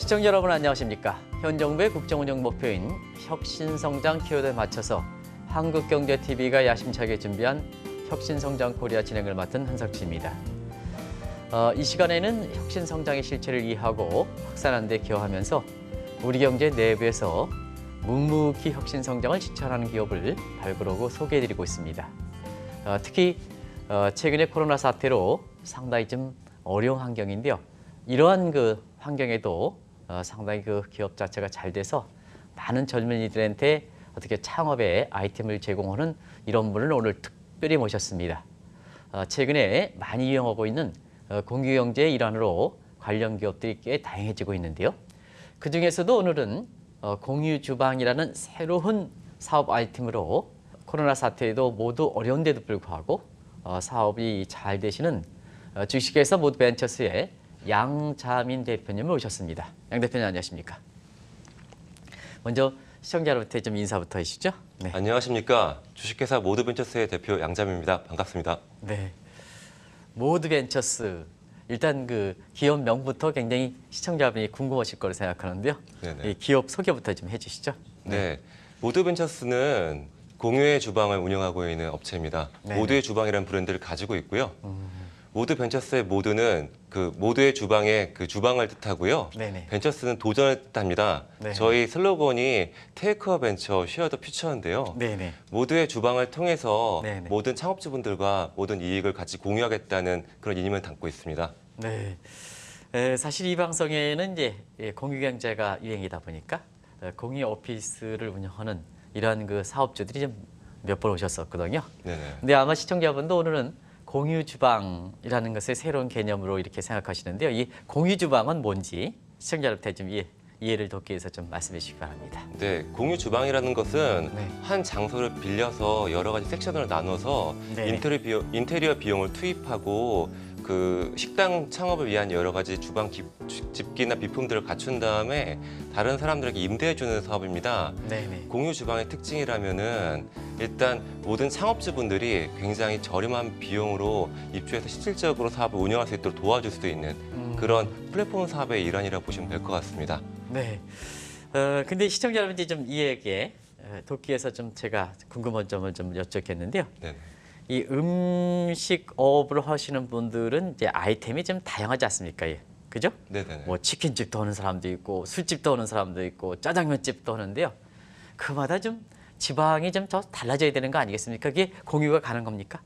시청자 여러분 안녕하십니까? 현 정부의 국정운영 목표인 혁신성장 키워드에 맞춰서 한국경제TV가 야심차게 준비한 혁신성장 코리아 진행을 맡은 한석주입니다. 이 시간에는 혁신성장의 실체를 이해하고 확산하는 데 기여하면서 우리 경제 내부에서 묵묵히 혁신성장을 실천하는 기업을 발굴하고 소개해드리고 있습니다. 특히 최근의 코로나 사태로 상당히 좀 어려운 환경인데요. 이러한 그 환경에도 상당히 그 기업 자체가 잘 돼서 많은 젊은이들한테 어떻게 창업의 아이템을 제공하는 이런 분을 오늘 특별히 모셨습니다. 최근에 많이 이용하고 있는 공유경제의 일환으로 관련 기업들이 꽤 다양해지고 있는데요. 그중에서도 오늘은 공유주방이라는 새로운 사업 아이템으로 코로나 사태에도 모두 어려운데도 불구하고 사업이 잘 되시는 주식회사 모드벤처스의 양자민 대표님을 모셨습니다. 양 대표님 안녕하십니까? 먼저 시청자 여러분한테 좀 인사부터 해주시죠. 네. 안녕하십니까? 주식회사 모드벤처스의 대표 양자민입니다. 반갑습니다. 네, 모드벤처스 일단 그 기업 명부터 굉장히 시청자분이 궁금하실 거로 생각하는데요. 네네. 이 기업 소개부터 좀 해주시죠. 네, 모드벤처스는 공유의 주방을 운영하고 있는 업체입니다. 네네. 모두의 주방이라는 브랜드를 가지고 있고요. 모드벤처스의 모드는 그 모두의 주방의 그 주방을 뜻하고요. 네네. 벤처스는 도전을 뜻합니다. 네네. 저희 슬로건이 테이크 어 벤처, 쉐어 더 퓨처인데요. 네네. 모두의 주방을 통해서 네네. 모든 창업주분들과 모든 이익을 같이 공유하겠다는 그런 이념을 담고 있습니다. 네, 사실 이 방송에는 이제 공유경제가 유행이다 보니까 공유 오피스를 운영하는 이러한 그 사업주들이 좀 몇 번 오셨었거든요. 네네. 근데 아마 시청자분도 오늘은 공유주방이라는 것을 새로운 개념으로 이렇게 생각하시는데요. 이 공유주방은 뭔지 시청자들한테 좀 이해를 돕기 위해서 좀 말씀해 주시기 바랍니다. 네, 공유주방이라는 것은 네. 한 장소를 빌려서 여러 가지 섹션으로 나눠서 인테리어 비용을 투입하고 그 식당 창업을 위한 여러 가지 주방 집기나 비품들을 갖춘 다음에 다른 사람들에게 임대해주는 사업입니다. 네네. 공유 주방의 특징이라면은 일단 모든 창업주분들이 굉장히 저렴한 비용으로 입주해서 실질적으로 사업을 운영할 수 있도록 도와줄 수 있는 그런 플랫폼 사업의 일환이라고 보시면 될 것 같습니다. 네. 근데 시청자 여러분들이 좀 이해하기에 돕기 위해서 좀 제가 궁금한 점을 좀 여쭙겠는데요. 네네. 이 음식업을 하시는 분들은 이제 아이템이 좀 다양하지 않습니까? 예. 그죠? 네네. 뭐 치킨집도 하는 사람도 있고 술집도 하는 사람도 있고 짜장면집도 하는데요. 그마다 좀 지방이 좀 더 달라져야 되는 거 아니겠습니까? 그게 공유가 가는 겁니까?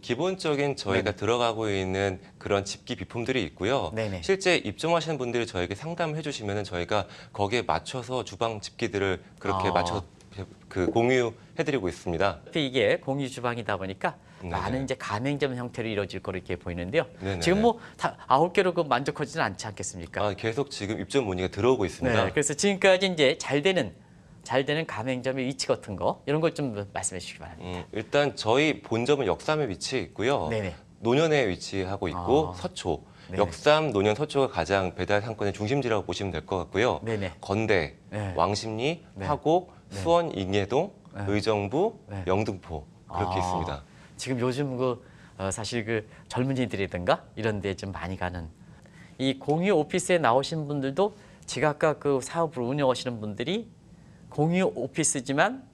기본적인 저희가 네네. 들어가고 있는 그런 집기 비품들이 있고요. 네네. 실제 입점하시는 분들이 저에게 상담을 해주시면 저희가 거기에 맞춰서 주방 집기들을 그렇게 맞춰서 공유해드리고 있습니다. 이게 공유 주방이다 보니까 네네. 많은 이제 가맹점 형태로 이루어질 거로 이렇게 보이는데요. 네네. 지금 뭐 다 9개로 그 만족하지는 않지 않겠습니까? 계속 지금 입점 문의가 들어오고 있습니다. 네, 그래서 지금까지 이제 잘 되는 가맹점의 위치 같은 거 이런 걸 좀 말씀해 주시기 바랍니다. 일단 저희 본점은 역삼에 위치해 있고요. 네네. 노년에 위치하고 있고 서초. 네네. 역삼, 노년, 서초가 가장 배달 상권의 중심지라고 보시면 될 것 같고요. 네네. 건대, 네. 왕십리, 네. 화곡, 네. 수원, 인계동, 네. 의정부, 네. 영등포 그렇게 있습니다. 지금 요즘 사실 그 젊은이들이든가 이런 데 좀 많이 가는 이 공유 오피스에 나오신 분들도 제가 아까 그 사업을 운영하시는 분들이 공유 오피스지만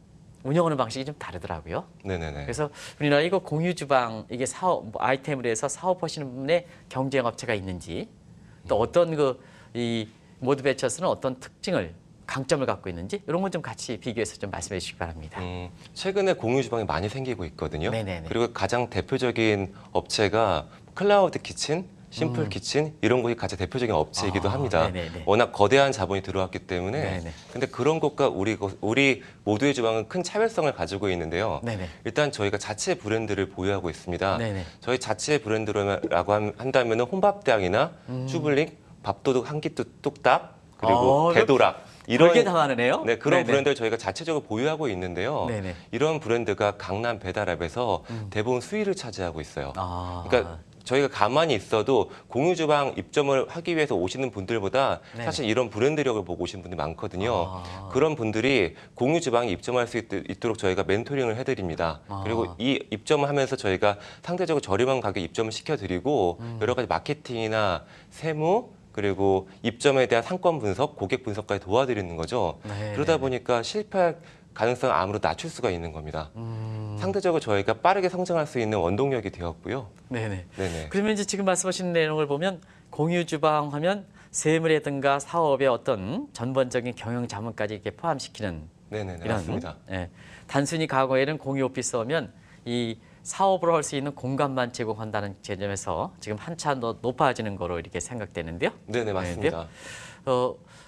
운영하는 방식이 좀 다르더라고요. 네네네. 그래서 우리나라 이거 공유 주방 이게 사업 아이템으로 해서 사업하시는 분의 경쟁 업체가 있는지 또 어떤 이 모드벤처스는 어떤 특징을 강점을 갖고 있는지 이런 건 좀 같이 비교해서 좀 말씀해 주시기 바랍니다. 최근에 공유 주방이 많이 생기고 있거든요. 네네네. 그리고 가장 대표적인 업체가 클라우드 키친, 심플 키친 이런 곳이 가장 대표적인 업체이기도 합니다. 네네네. 워낙 거대한 자본이 들어왔기 때문에 네네. 근데 그런 것과 우리 모두의 주방은 큰 차별성을 가지고 있는데요. 네네. 일단 저희가 자체 브랜드를 보유하고 있습니다. 네네. 저희 자체 브랜드라고 한다면 혼밥대왕이나 쭈블릭, 밥도둑 한끼 뚝딱 그리고 대도락 이런 다 많으네요. 네, 그런 네네. 브랜드를 저희가 자체적으로 보유하고 있는데요. 네네. 이런 브랜드가 강남 배달앱에서 대부분 수위를 차지하고 있어요. 그러니까 저희가 가만히 있어도 공유주방 입점을 하기 위해서 오시는 분들보다 네네. 사실 이런 브랜드력을 보고 오신 분들이 많거든요. 그런 분들이 공유주방에 입점할 수 있도록 저희가 멘토링을 해드립니다. 그리고 이 입점을 하면서 저희가 상대적으로 저렴한 가격에 입점을 시켜드리고 여러 가지 마케팅이나 세무, 그리고 입점에 대한 상권 분석, 고객 분석까지 도와드리는 거죠. 그러다 보니까 실패할 가능성을 아무래도 낮출 수가 있는 겁니다. 상대적으로 저희가 빠르게 성장할 수 있는 원동력이 되었고요. 네네. 네네. 그러면 이제 지금 말씀하신 내용을 보면 공유 주방 하면 세무라든가 사업의 어떤 전반적인 경영 자문까지 이렇게 포함시키는 네네네. 이런, 맞습니다. 예, 단순히 과거에는 공유 오피스 하면 이 사업을 할 수 있는 공간만 제공한다는 개념에서 지금 한참 더 높아지는 거로 이렇게 생각되는데요. 네네, 맞습니다.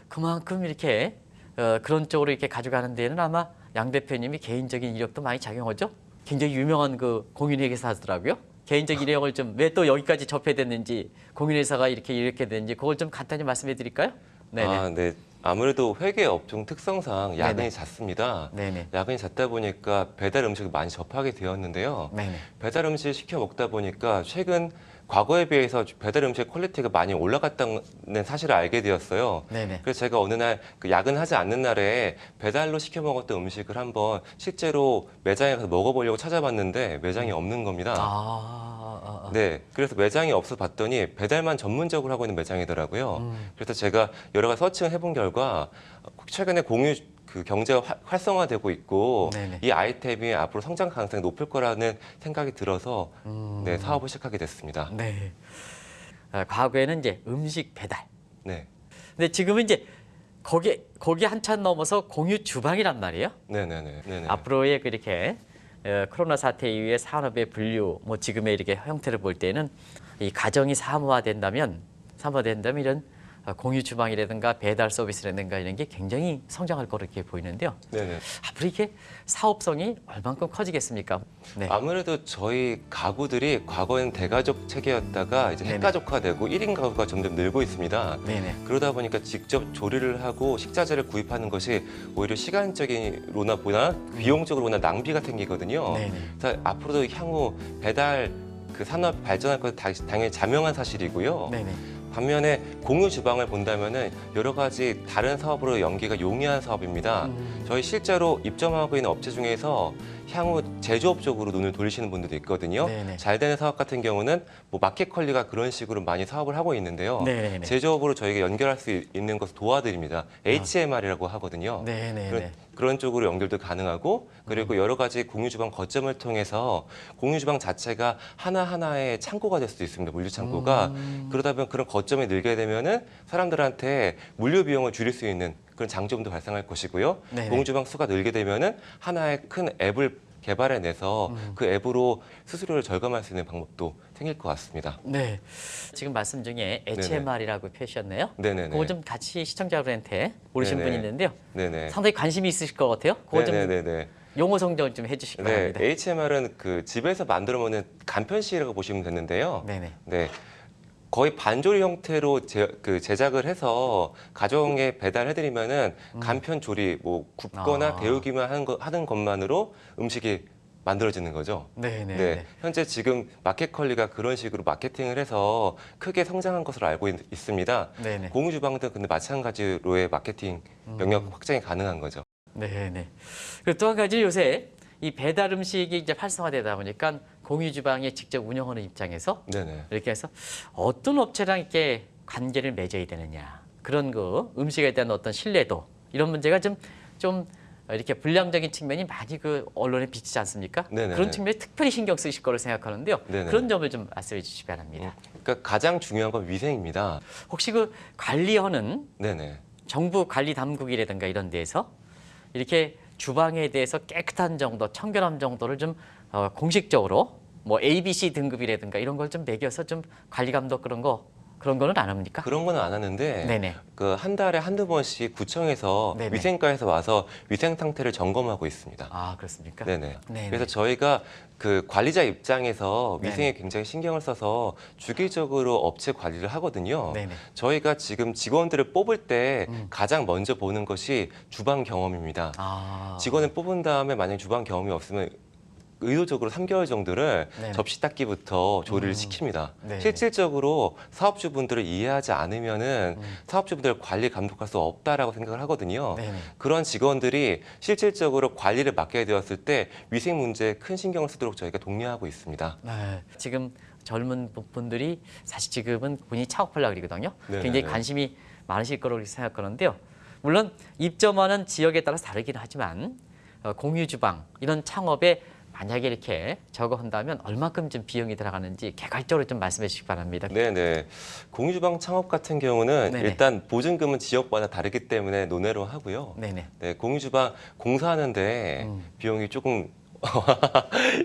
그만큼 이렇게 그런 쪽으로 이렇게 가져가는 데는 아마 양 대표님이 개인적인 이력도 많이 작용하죠. 굉장히 유명한 그 공인회계사더라고요. 개인적 이력을 좀 왜 또 여기까지 접해됐는지 공인회사가 이렇게 됐는지 그걸 좀 간단히 말씀해 드릴까요? 네네. 네. 아무래도 회계 업종 특성상 야근이 네네. 잦습니다. 네네. 야근이 잦다 보니까 배달 음식을 많이 접하게 되었는데요. 네네. 배달 음식을 시켜 먹다 보니까 최근 과거에 비해서 배달 음식 퀄리티가 많이 올라갔다는 사실을 알게 되었어요. 네네. 그래서 제가 어느 날 그 야근하지 않는 날에 배달로 시켜 먹었던 음식을 한번 실제로 매장에 가서 먹어보려고 찾아봤는데 매장이 없는 겁니다. 네, 그래서 매장이 없어 봤더니 배달만 전문적으로 하고 있는 매장이더라고요. 그래서 제가 여러 가지 서칭을 해본 결과 최근에 공유 그 경제가 활성화되고 있고 네네. 이 아이템이 앞으로 성장 가능성이 높을 거라는 생각이 들어서 네, 사업을 시작하게 됐습니다. 네. 과거에는 이제 음식 배달. 네, 근데 지금은 이제 거기 한참 넘어서 공유 주방이란 말이에요. 네네네. 네네. 앞으로의 그렇게 코로나 사태 이후에 산업의 분류, 뭐 지금의 이렇게 형태를 볼 때는 이 가정이 사무화된다면 이런 공유 주방이라든가 배달 서비스라든가 이런 게 굉장히 성장할 거로 이렇게 보이는데요. 네네. 앞으로 이렇게 사업성이 얼만큼 커지겠습니까? 네. 아무래도 저희 가구들이 과거에는 대가족 체계였다가 이제 네네. 핵가족화되고 1인 가구가 점점 늘고 있습니다. 네네. 그러다 보니까 직접 조리를 하고 식자재를 구입하는 것이 오히려 시간적으로나 보다 비용적으로나 낭비가 생기거든요. 네네. 그래서 앞으로도 향후 배달 그 산업 발전할 것은 당연히 자명한 사실이고요. 네네. 반면에 공유 주방을 본다면은 여러 가지 다른 사업으로 연계가 용이한 사업입니다. 저희 실제로 입점하고 있는 업체 중에서 향후 제조업 쪽으로 눈을 돌리시는 분들도 있거든요. 네네. 잘 되는 사업 같은 경우는 뭐 마켓컬리가 그런 식으로 많이 사업을 하고 있는데요. 네네네. 제조업으로 저희가 연결할 수 있는 것을 도와드립니다. HMR이라고 하거든요. 네네네. 그런 쪽으로 연결도 가능하고 그리고 여러 가지 공유 주방 거점을 통해서 공유 주방 자체가 하나하나의 창고가 될 수도 있습니다. 물류 창고가. 그러다 보면 그런 거점이 늘게 되면은 사람들한테 물류 비용을 줄일 수 있는 그런 장점도 발생할 것이고요. 네네. 공유 주방 수가 늘게 되면은 하나의 큰 앱을 개발해내서 그 앱으로 수수료를 절감할 수 있는 방법도 생길 것 같습니다. 네. 지금 말씀 중에 HMR이라고 표시했네요. 네네네. 그거 좀 같이 시청자분한테 모르시는 네네. 분이 있는데요. 네네. 상당히 관심이 있으실 것 같아요. 그거 좀 네네네. 용어 성정 좀 해주시기 네, 바랍니다. HMR은 그 집에서 만들어 먹는 간편식이라고 보시면 되는데요. 네네. 네. 거의 반조리 형태로 제작을 해서 가정에 배달해드리면은 간편 조리, 뭐 굽거나 아. 데우기만 하는 것만으로 음식이 만들어지는 거죠. 네네. 네, 현재 지금 마켓컬리가 그런 식으로 마케팅을 해서 크게 성장한 것으로 알고 있습니다. 네네. 공유 주방도 근데 마찬가지로의 마케팅 영역 확장이 가능한 거죠. 네네. 그리고 또 한 가지 요새 이 배달 음식이 이제 활성화되다 보니까 공유 주방에 직접 운영하는 입장에서 네네. 이렇게 해서 어떤 업체랑 이렇게 관계를 맺어야 되느냐 그런 그 음식에 대한 어떤 신뢰도 이런 문제가 좀 이렇게 불량적인 측면이 많이 그 언론에 비치지 않습니까? 네네네. 그런 측면에 특별히 신경 쓰실 거로 생각하는데요. 네네. 그런 점을 좀 말씀해 주시기 바랍니다. 그러니까 가장 중요한 건 위생입니다. 혹시 그 관리하는 네네. 정부 관리 당국이라든가 이런 데에서 이렇게 주방에 대해서 깨끗한 정도, 청결함 정도를 좀 공식적으로 뭐 ABC 등급이라든가 이런 걸 좀 매겨서 좀 관리 감독 그런 거는 안 합니까? 그런 거는 안 하는데 네네. 그 한 달에 한두 번씩 구청에서 네네. 위생과에서 와서 위생 상태를 점검하고 있습니다. 아 그렇습니까? 네네. 네네. 그래서 저희가 그 관리자 입장에서 네네. 위생에 굉장히 신경을 써서 주기적으로 업체 관리를 하거든요. 네네. 저희가 지금 직원들을 뽑을 때 가장 먼저 보는 것이 주방 경험입니다. 아. 직원을 뽑은 다음에 만약에 주방 경험이 없으면 의도적으로 3개월 정도를 네네. 접시 닦기부터 조리를 시킵니다. 네네. 실질적으로 사업주분들을 이해하지 않으면은 사업주분들을 관리 감독할 수 없다라고 생각을 하거든요. 네네. 그런 직원들이 실질적으로 관리를 맡게 되었을 때 위생 문제에 큰 신경을 쓰도록 저희가 독려하고 있습니다. 네. 지금 젊은 분들이 사실 지금은 본인이 창업하려고 그러거든요. 네네네. 굉장히 관심이 많으실 거라고 생각하는데요. 물론 입점하는 지역에 따라서 다르긴 하지만 공유 주방 이런 창업에 만약에 이렇게 저거 한다면 얼마큼 좀 비용이 들어가는지 개괄적으로 좀 말씀해 주시기 바랍니다. 네네. 공유주방 창업 같은 경우는 네네. 일단 보증금은 지역마다 다르기 때문에 논외로 하고요. 네네. 네, 공유주방 공사하는데 비용이 조금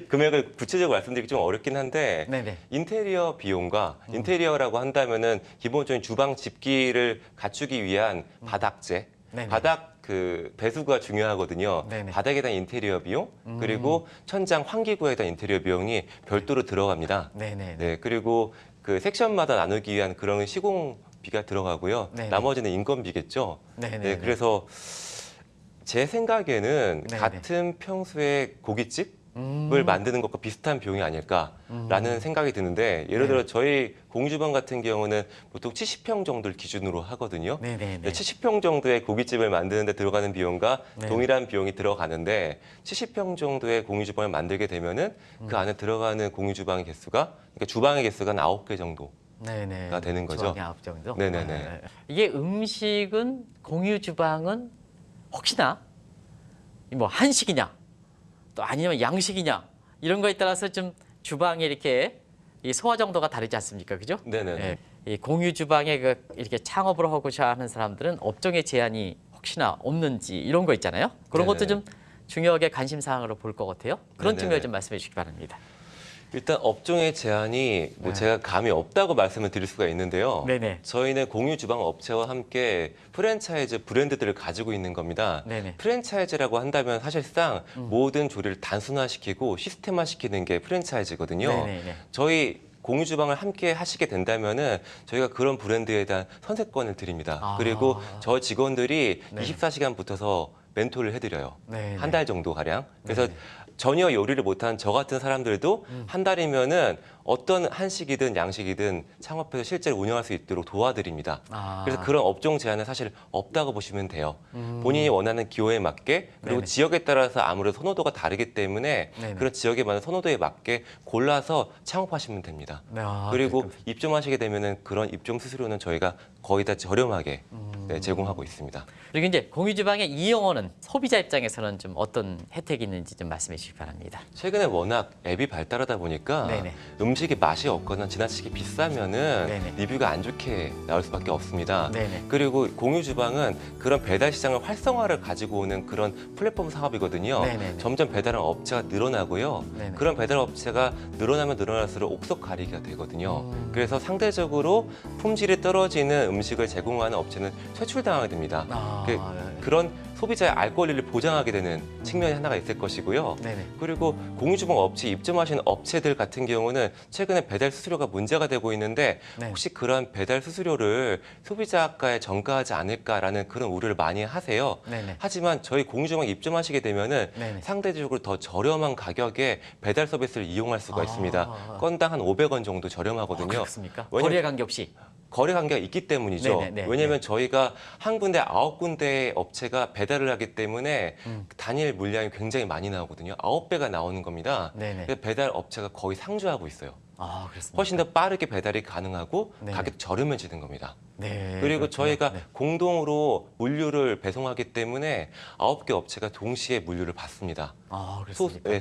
금액을 구체적으로 말씀드리기 좀 어렵긴 한데 네네. 인테리어 비용과 인테리어라고 한다면은 기본적인 주방 집기를 갖추기 위한 바닥재, 네네. 바닥 그 배수가 중요하거든요. 네네. 바닥에 대한 인테리어 비용 그리고 천장 환기구에 대한 인테리어 비용이 별도로 들어갑니다. 네네. 네, 그리고 그 섹션마다 나누기 위한 그런 시공비가 들어가고요. 네네. 나머지는 인건비겠죠. 네네. 네, 그래서 제 생각에는 네네. 같은 평수의 고깃집을 만드는 것과 비슷한 비용이 아닐까라는 생각이 드는데 예를 들어 저희 공유주방 같은 경우는 보통 70평 정도를 기준으로 하거든요. 네네네. 70평 정도의 고깃집을 만드는데 들어가는 비용과 네. 동일한 비용이 들어가는데 70평 정도의 공유주방을 만들게 되면은 그 안에 들어가는 공유주방의 개수가 그러니까 주방의 개수가 한 9개 정도. 네네. 가 되는 거죠. 주방이 9 정도. 네네네. 이게 음식은 공유 주방은 혹시나 뭐 한식이냐 또 아니면 양식이냐 이런 거에 따라서 좀 주방에 이렇게 이 소화 정도가 다르지 않습니까, 그죠? 네네네. 이 공유 주방에 이렇게 창업을 하고자 하는 사람들은 업종의 제한이 혹시나 없는지 이런 거 있잖아요. 그런 것도 네네네. 좀 중요하게 관심 사항으로 볼 것 같아요. 그런 네네네. 측면 좀 말씀해 주시기 바랍니다. 일단 업종의 제한이 뭐 네. 제가 감이 없다고 말씀을 드릴 수가 있는데요. 네네. 저희는 공유 주방 업체와 함께 프랜차이즈 브랜드들을 가지고 있는 겁니다. 네네. 프랜차이즈라고 한다면 사실상 모든 조리를 단순화시키고 시스템화시키는 게 프랜차이즈거든요. 네네네. 저희 공유 주방을 함께 하시게 된다면은 저희가 그런 브랜드에 대한 선택권을 드립니다. 아. 그리고 저 직원들이 네. 24시간 붙어서 멘토를 해드려요. 네네. 한 달 정도 가량. 그래서 네네. 전혀 요리를 못한 저 같은 사람들도 한 달이면은 어떤 한식이든 양식이든 창업해서 실제로 운영할 수 있도록 도와드립니다. 아. 그래서 그런 업종 제한은 사실 없다고 보시면 돼요. 본인이 원하는 기호에 맞게 그리고 네네. 지역에 따라서 아무래도 선호도가 다르기 때문에 네네. 그런 지역에 맞는 선호도에 맞게 골라서 창업하시면 됩니다. 네, 아, 그리고 그렇군요. 입점하시게 되면은 그런 입점 수수료는 저희가 거의 다 저렴하게 네, 제공하고 있습니다. 그리고 이제 공유 주방의 이용어는 소비자 입장에서는 좀 어떤 혜택이 있는지 좀 말씀해 주시기 바랍니다. 최근에 워낙 앱이 발달하다 보니까 네네. 음식이 맛이 없거나 지나치게 비싸면은 네네. 리뷰가 안 좋게 나올 수밖에 없습니다. 네네. 그리고 공유 주방은 그런 배달 시장을 활성화를 가지고 오는 그런 플랫폼 사업이거든요. 네네네. 점점 배달하는 업체가 늘어나고요. 네네. 그런 배달 업체가 늘어나면 늘어날수록 옥석 가리기가 되거든요. 그래서 상대적으로 품질이 떨어지는 음식을 제공하는 업체는 퇴출당하게 됩니다. 아, 그런 소비자의 알 권리를 보장하게 되는 측면이 하나가 있을 것이고요. 네네. 그리고 공유주방 업체 입점하시는 업체들 같은 경우는 최근에 배달 수수료가 문제가 되고 있는데 네. 혹시 그런 배달 수수료를 소비자가에 전가하지 않을까라는 그런 우려를 많이 하세요. 네네. 하지만 저희 공유주방 입점하시게 되면은 네네. 상대적으로 더 저렴한 가격에 배달 서비스를 이용할 수가 아. 있습니다. 건당 한 500원 정도 아, 저렴하거든요. 그렇습니까? 왜냐면- 거리에 관계없이. 거래 관계가 있기 때문이죠. 네네네. 왜냐하면 저희가 한 군데 9군데의 업체가 배달을 하기 때문에 단일 물량이 굉장히 많이 나오거든요. 9배가 나오는 겁니다. 네네. 그래서 배달 업체가 거의 상주하고 있어요. 아, 그렇습니다. 훨씬 더 빠르게 배달이 가능하고 네네. 가격 저렴해지는 겁니다. 네. 그리고 그렇군요. 저희가 네. 공동으로 물류를 배송하기 때문에 9개 업체가 동시에 물류를 받습니다. 아, 그렇습니까?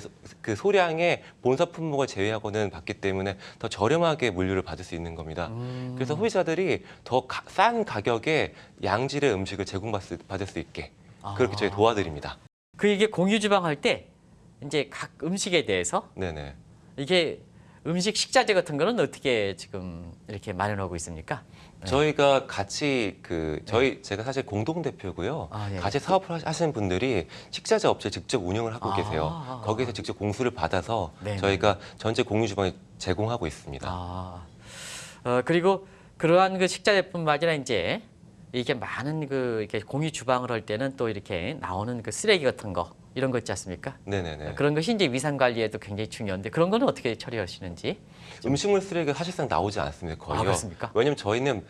그 소량의 본사 품목을 제외하고는 받기 때문에 더 저렴하게 물류를 받을 수 있는 겁니다. 그래서 소비자들이 더 싼 가격에 양질의 음식을 제공받을 수 있게 그렇게 저희 도와드립니다. 그 이게 공유 주방 할 때 이제 각 음식에 대해서 네네. 이게 음식 식자재 같은 거는 어떻게 지금 이렇게 마련하고 있습니까? 저희가 같이 제가 사실 공동 대표고요. 아, 예. 같이 사업을 하시는 분들이 식자재 업체 직접 운영을 하고 아, 계세요. 거기서 직접 공수를 받아서 네네. 저희가 전체 공유 주방에 제공하고 있습니다. 아, 그리고 그러한 그 식자재뿐만 아니라 이제 이게 많은 그 이렇게 공유 주방을 할 때는 또 이렇게 나오는 그 쓰레기 같은 거 이런 거 있지 않습니까? 네네네. 그런 것이 이제 위생 관리에도 굉장히 중요한데 그런 거는 어떻게 처리하시는지? 음식물 쓰레기가 사실상 나오지 않습니다. 거의요. 아, 그렇습니까? 왜냐면 저희는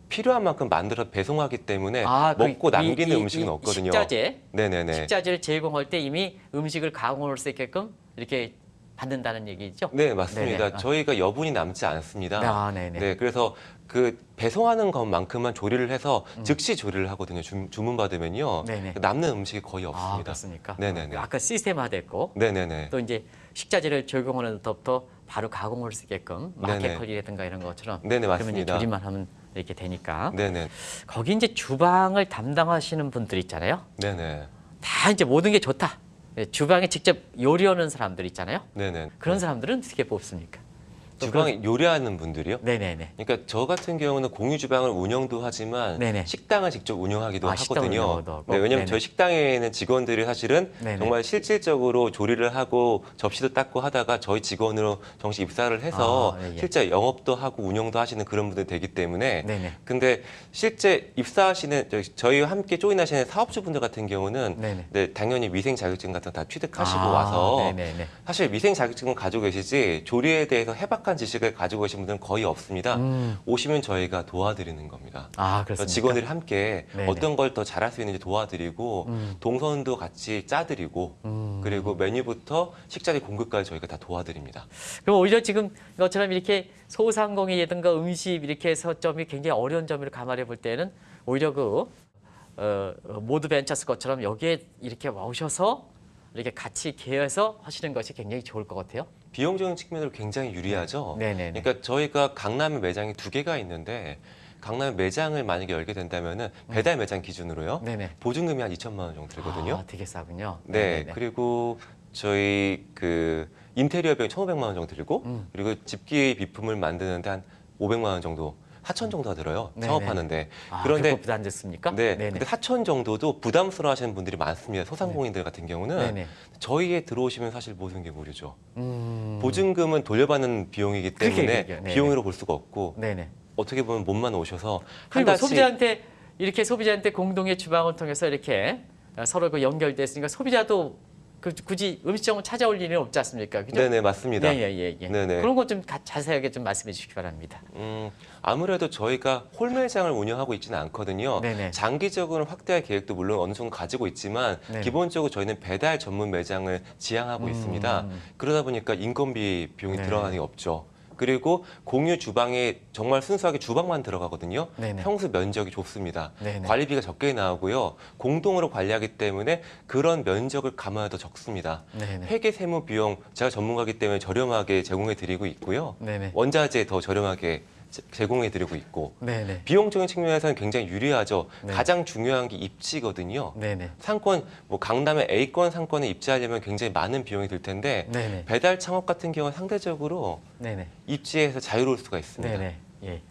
필요한 만큼 만들어 배송하기 때문에 그 먹고 남기는 이 음식은 없거든요. 식자재, 네네네. 식자재를 제공할 때 이미 음식을 가공할 수 있게끔 이렇게 받는다는 얘기죠? 네, 맞습니다. 네네. 저희가 여분이 남지 않습니다. 아, 네네. 네, 그래서 그 배송하는 것만큼만 조리를 해서 즉시 조리를 하거든요. 주문 받으면요. 네네. 남는 음식이 거의 아, 없습니다. 그렇습니까? 네네네. 아까 시스템화됐고 네네네. 또 이제 식자재를 적용하는 데부터 바로 가공할 수 있게끔 네네. 마켓컬이라든가 이런 것처럼 네네, 그러면 이제 맞습니다. 조리만 하면 이렇게 되니까 네네. 거기 이제 주방을 담당하시는 분들 있잖아요. 네네. 다 이제 모든 게 좋다. 예, 주방에 직접 요리하는 사람들 있잖아요. 네네. 그런 사람들은 어떻게 뽑습니까? 또 주방에 요리하는 분들이요? 네네네. 그러니까 저 같은 경우는 공유 주방을 운영도 하지만 네네. 식당을 직접 운영하기도 식당 하거든요. 운영도 하고? 네, 왜냐하면 네네. 저희 식당에는 직원들이 사실은 네네. 정말 실질적으로 조리를 하고 접시도 닦고 하다가 저희 직원으로 정식 입사를 해서 예, 예. 실제 영업도 하고 운영도 하시는 그런 분들이 되기 때문에 네네. 근데 실제 입사하시는 저희와 함께 조인하시는 사업주분들 같은 경우는 네네. 네, 당연히 위생 자격증 같은 거 다 취득하시고 아, 와서 네네네. 사실 위생 자격증은 가지고 계시지 조리에 대해서 해박한 지식을 가지고 계신 분들은 거의 없습니다. 오시면 저희가 도와드리는 겁니다. 아, 그렇습니까? 직원들이 함께 네네. 어떤 걸 더 잘할 수 있는지 도와드리고 동선도 같이 짜드리고 그리고 메뉴부터 식자재 공급까지 저희가 다 도와드립니다. 그럼 오히려 지금 이것처럼 이렇게 소상공인이라든가 음식 이렇게 해서 점이 굉장히 어려운 점을 감안해 볼 때는 오히려 모두 벤처스 것처럼 여기에 이렇게 오셔서 이렇게 같이 계여서 하시는 것이 굉장히 좋을 것 같아요. 비용적인 측면으로 굉장히 유리하죠. 네네네. 그러니까 저희가 강남에 매장이 2개가 있는데 강남에 매장을 만약에 열게 된다면은 배달 매장 기준으로요. 네네. 보증금이 한 2천만 원 정도 들거든요. 아, 되게 싸군요. 네, 네네네. 그리고 저희 그 인테리어 비용 1,500만 원 정도 들고 그리고 집기 비품을 만드는데 한 500만 원 정도, 4천 정도가 들어요. 네네. 창업하는데. 아, 그런데 그렇게 부담됐습니까? 네, 네네. 근데 4천 정도도 부담스러워 하시는 분들이 많습니다. 소상공인들 같은 경우는 네네. 저희에 들어오시면 사실 모든 게 무료죠. 음. 보증금은 돌려받는 비용이기 때문에 그러게요. 네네. 비용으로 볼 수가 없고 네네. 어떻게 보면 몸만 오셔서 한 그리고 달씩 소비자한테 공동의 주방을 통해서 이렇게 서로 연결됐으니까 소비자도 굳이 음식점을 찾아올 일은 없지 않습니까? 그죠? 네네, 맞습니다. 예. 네네. 그런 것 좀 자세하게 좀 말씀해 주시기 바랍니다. 아무래도 저희가 홀매장을 운영하고 있지는 않거든요. 네네. 장기적으로 확대할 계획도 물론 어느 정도 가지고 있지만 네네. 기본적으로 저희는 배달 전문 매장을 지향하고 있습니다. 그러다 보니까 인건비 비용이 네. 들어가는 게 없죠. 그리고 공유 주방에 정말 순수하게 주방만 들어가거든요. 네네. 평수 면적이 좁습니다. 네네. 관리비가 적게 나오고요. 공동으로 관리하기 때문에 그런 면적을 감안해도 적습니다. 네네. 회계 세무 비용 제가 전문가이기 때문에 저렴하게 제공해 드리고 있고요. 네네. 원자재 더 저렴하게 제공해 드리고 있고 네네. 비용적인 측면에서는 굉장히 유리하죠. 네. 가장 중요한 게 입지거든요. 네네. 상권 뭐 강남의 A권 상권에 입지하려면 굉장히 많은 비용이 들 텐데 네네. 배달 창업 같은 경우는 상대적으로 네네. 입지에서 자유로울 수가 있습니다. 네네. 예.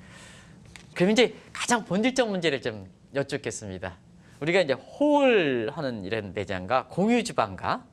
그럼 이제 가장 본질적 문제를 좀 여쭙겠습니다. 우리가 이제 홀 하는 이런 매장과 공유 주방과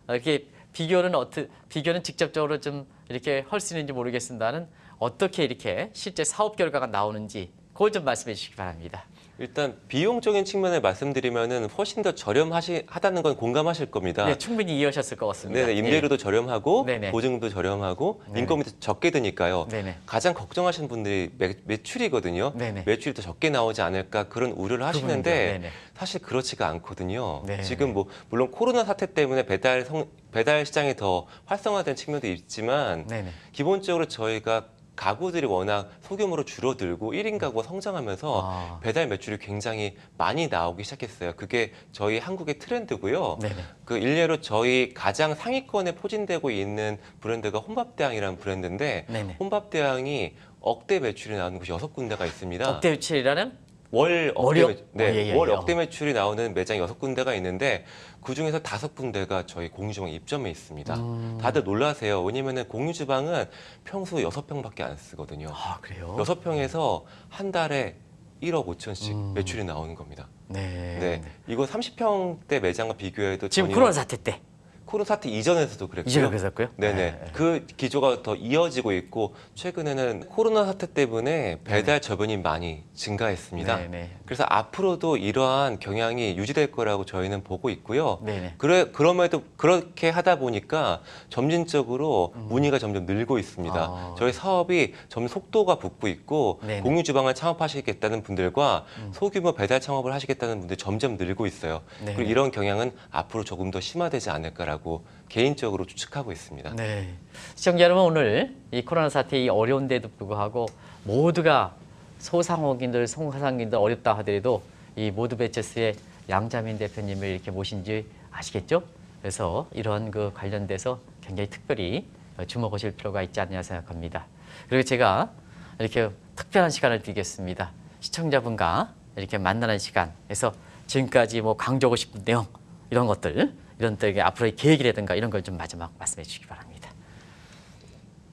이렇게 비교는 직접적으로 좀 이렇게 할 수 있는지 모르겠습니다는 어떻게 이렇게 실제 사업 결과가 나오는지 그걸 좀 말씀해 주시기 바랍니다. 일단 비용적인 측면을 말씀드리면은 훨씬 더 저렴하다는 건 공감하실 겁니다. 네, 충분히 이해하셨을 것 같습니다. 네네, 임대료도 저렴하고 네네. 보증금도 저렴하고 네네. 인건비도 적게 드니까요. 네네. 가장 걱정하시는 분들이 매출이거든요. 네네. 매출이 더 적게 나오지 않을까 그런 우려를 하시는데 네네. 사실 그렇지가 않거든요. 네. 지금 뭐 물론 코로나 사태 때문에 배달 시장이 더 활성화된 측면도 있지만 네네. 기본적으로 저희가 가구들이 워낙 소규모로 줄어들고 1인 가구가 성장하면서 아. 배달 매출이 굉장히 많이 나오기 시작했어요. 그게 저희 한국의 트렌드고요. 네네. 그 일례로 저희 가장 상위권에 포진되고 있는 브랜드가 혼밥대왕이라는 브랜드인데 네네. 혼밥대왕이 억대 매출이 나오는 곳이 6군데가 있습니다. 억대 유치라는 월 억대, 월요? 예. 월 억대 매출이 나오는 매장이 6군데가 있는데 그중에서 5군데가 저희 공유주방 입점에 있습니다. 다들 놀라세요. 왜냐면은 공유주방은 평소 6평밖에 안 쓰거든요. 아, 그래요? 6평에서 한 달에 1억 5천씩 매출이 나오는 겁니다. 네. 네, 이거 30평대 매장과 비교해도 지금 전혀 코로나 사태 때 코로나 사태 이전에서도 그랬고요. 이전에 그랬었고요. 네네. 네. 그 기조가 더 이어지고 있고 최근에는 코로나 사태 때문에 배달 저변이 많이 증가했습니다. 네네. 그래서 앞으로도 이러한 경향이 유지될 거라고 저희는 보고 있고요. 네네. 그럼에도 그렇게 하다 보니까 점진적으로 문의가 점점 늘고 있습니다. 아. 저희 사업이 점점 속도가 붙고 있고 네네. 공유 주방을 창업하시겠다는 분들과 소규모 배달 창업을 하시겠다는 분들이 점점 늘고 있어요. 네네. 그리고 이런 경향은 앞으로 조금 더 심화되지 않을까라고 거라고 개인적으로 추측하고 있습니다. 네. 시청자 여러분, 오늘 이 코로나 사태 이 어려운데도 불구하고 모두가 소상공인들, 송사장님들 어렵다 하더라도 이 모드벤처스의 양자민 대표님을 이렇게 모신지 아시겠죠? 그래서 이런 그 관련돼서 굉장히 특별히 주목하실 필요가 있지 않냐 생각합니다. 그리고 제가 이렇게 특별한 시간을 드리겠습니다. 시청자분과 이렇게 만나는 시간에서 지금까지 뭐 강조하고 싶은 내용 이런 것들, 이런 때 앞으로의 계획이라든가 이런 걸 좀 마지막 말씀해 주시기 바랍니다.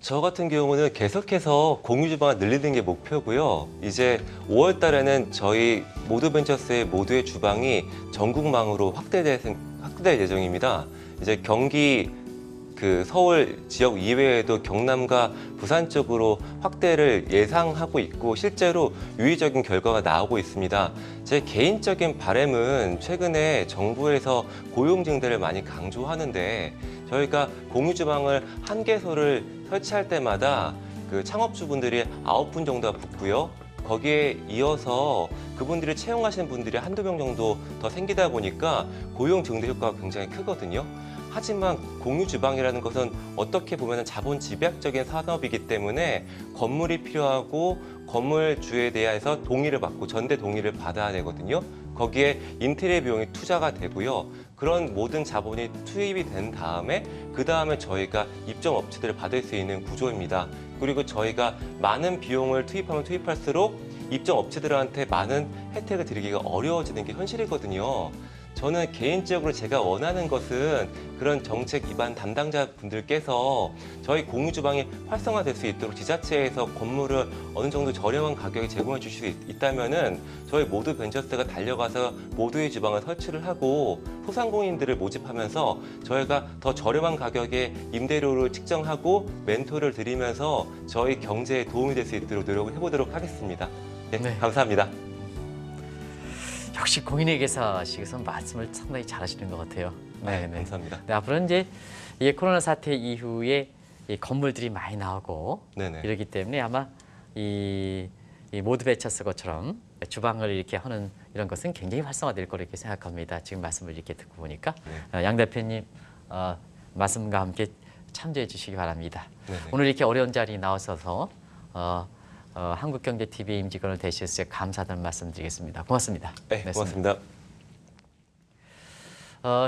저 같은 경우는 계속해서 공유 주방을 늘리는 게 목표고요. 이제 5월 달에는 저희 모드벤처스의 모두의 주방이 전국망으로 확대될 예정입니다. 이제 경기 서울 지역 이외에도 경남과 부산 쪽으로 확대를 예상하고 있고 실제로 유의적인 결과가 나오고 있습니다. 제 개인적인 바람은 최근에 정부에서 고용 증대를 많이 강조하는데 저희가 공유 주방을 1개소를 설치할 때마다 그 창업주분들이 9분 정도가 붙고요. 거기에 이어서 그분들이 채용하시는 분들이 한두 명 정도 더 생기다 보니까 고용 증대 효과가 굉장히 크거든요. 하지만 공유 주방이라는 것은 어떻게 보면 자본 집약적인 산업이기 때문에 건물이 필요하고 건물주에 대해서 동의를 받고 전대 동의를 받아야 되거든요. 거기에 인테리어 비용이 투자가 되고요. 그런 모든 자본이 투입이 된 다음에 그 다음에 저희가 입점 업체들을 받을 수 있는 구조입니다. 그리고 저희가 많은 비용을 투입하면 투입할수록 입점 업체들한테 많은 혜택을 드리기가 어려워지는 게 현실이거든요. 저는 개인적으로 제가 원하는 것은 그런 정책 위반 담당자분들께서 저희 공유 주방이 활성화될 수 있도록 지자체에서 건물을 어느 정도 저렴한 가격에 제공해 주실 수 있다면은 저희 모두 벤처스가 달려가서 모두의 주방을 설치를 하고 소상공인들을 모집하면서 저희가 더 저렴한 가격에 임대료를 측정하고 멘토를 드리면서 저희 경제에 도움이 될 수 있도록 노력을 해보도록 하겠습니다. 네. 감사합니다. 역시 공인회계사시께서 말씀을 상당히 잘하시는 것 같아요. 네, 감사합니다. 네, 앞으로는 이제 이 코로나 사태 이후에 이 건물들이 많이 나오고 네네. 이러기 때문에 아마 이 모드벤처스 것처럼 주방을 이렇게 하는 이런 것은 굉장히 활성화될 거로 이렇게 생각합니다. 지금 말씀을 이렇게 듣고 보니까 네. 양 대표님 말씀과 함께 참조해 주시기 바랍니다. 네네. 오늘 이렇게 어려운 자리에 나오셔서 한국경제TV 임직원을 대신해서 감사하다는 말씀드리겠습니다. 고맙습니다. 네, 고맙습니다.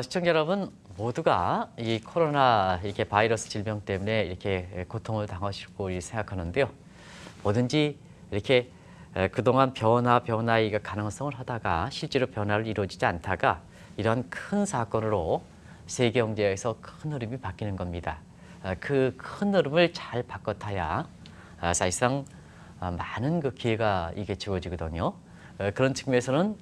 시청자 여러분 모두가 이 코로나 이렇게 바이러스 질병 때문에 이렇게 고통을 당하시고 생각하는데요. 뭐든지 이렇게 그동안 변화가 가능성을 하다가 실제로 변화를 이루어지지 않다가 이런 큰 사건으로 세계 경제에서 큰 흐름이 바뀌는 겁니다. 그 큰 흐름을 잘 바꿔타야 사실상 많은 그 기회가 이게 주어지거든요. 그런 측면에서는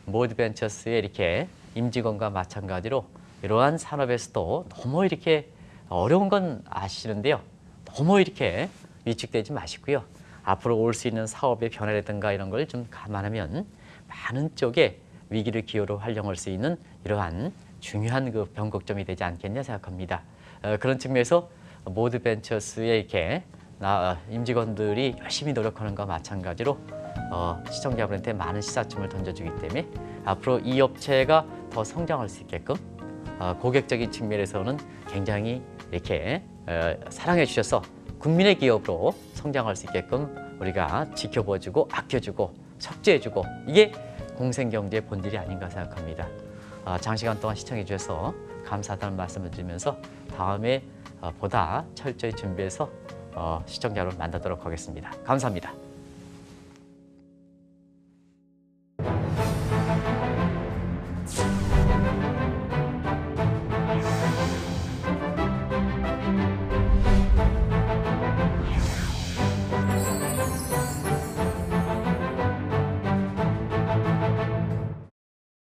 모드벤처스의 이렇게 임직원과 마찬가지로 이러한 산업에서도 너무 이렇게 어려운 건 아시는데요. 너무 이렇게 위축되지 마시고요. 앞으로 올 수 있는 사업의 변화라든가 이런 걸 좀 감안하면 많은 쪽에 위기를 기회로 활용할 수 있는 이러한 중요한 그 변곡점이 되지 않겠냐 생각합니다. 그런 측면에서 모드벤처스의 이렇게 임직원들이 열심히 노력하는 것과 마찬가지로 시청자분한테 많은 시사점을 던져주기 때문에 앞으로 이 업체가 더 성장할 수 있게끔 고객적인 측면에서는 굉장히 이렇게 사랑해 주셔서 국민의 기업으로 성장할 수 있게끔 우리가 지켜봐주고 아껴주고 척지해주고 이게 공생경제의 본질이 아닌가 생각합니다. 장시간 동안 시청해 주셔서 감사하다는 말씀을 드리면서 다음에 보다 철저히 준비해서 시청자 여러분 만나도록 하겠습니다. 감사합니다.